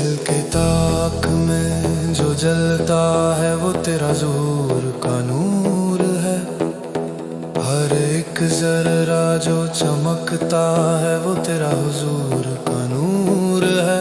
दिल के ताक में जो जलता है वो तेरा ज़ोर का नूर है। हर एक ज़र्रा जो चमकता है वो तेरा हुजूर का नूर है।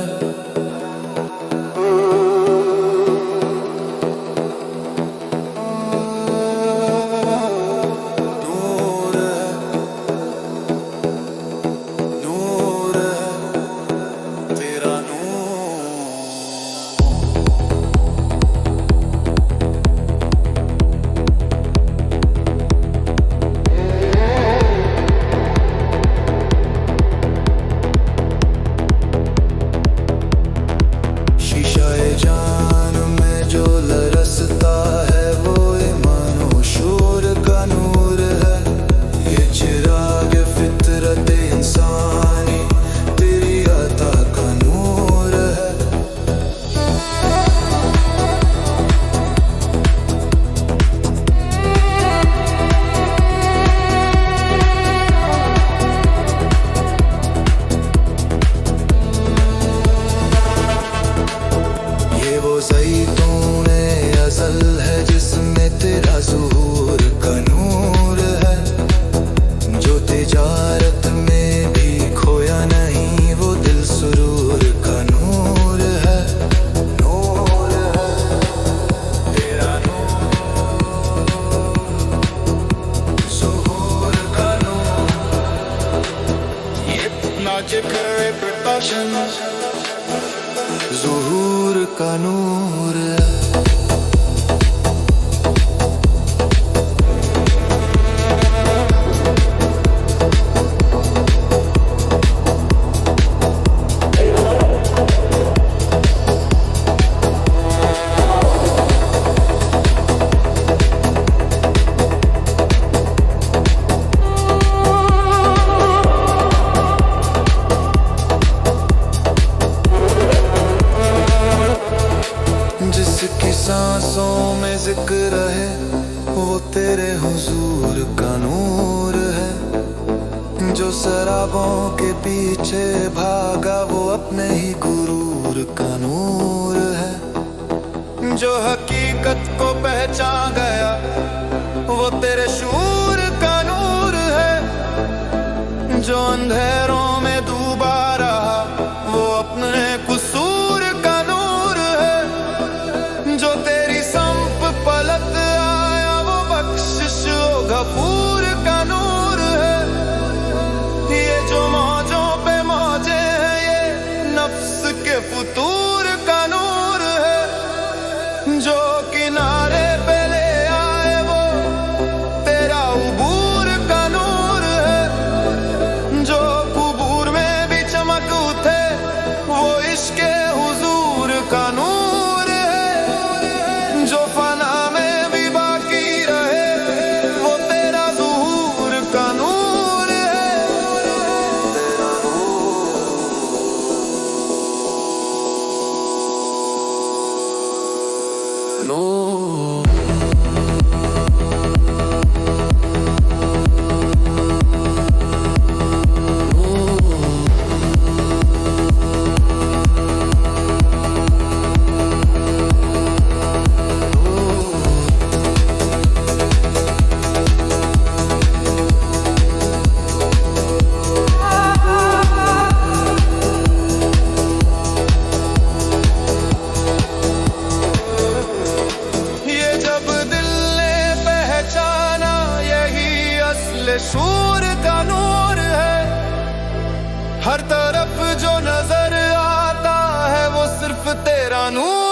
ज़ैतूने अज़ल है जिसमें तेरा ज़ुहूर का नूर है। जो तिजारत में भी खोया नहीं वो दिल सुरूर का नूर है। नूर है तेरा नूर, ज़ुहूर का नूर। ये ना जिक्र प्रकाशन, ज़ुहूर का नूर। जिसकी सांसों में जिक्र है वो तेरे हुजूर का नूर है। जो शराबों के पीछे भागा वो अपने ही गुरूर का नूर है। जो हकीकत को पहचान गया वो तेरे शूर का नूर है। जो अंधेरों में डूबा रहा वो अपने कसूर का नूर है। जो तेरी संप पलट आया वो बख्शिश गफूर का नूर है। ये जो मौजों पे मौजे हैं ये नफ्स के फुतूर का नूर है। जो किनारे पे ले आए वो तेरा उबूर का नूर है। जो कुबूर में भी चमक उठे वो इश्क़े हुजूर का नूर है। जो फना में भी बाकी रहे वो तेरा ज़ुहूर का नूर है। तेरा नूर। शूर का नूर है। हर तरफ जो नजर आता है वो सिर्फ तेरा नूर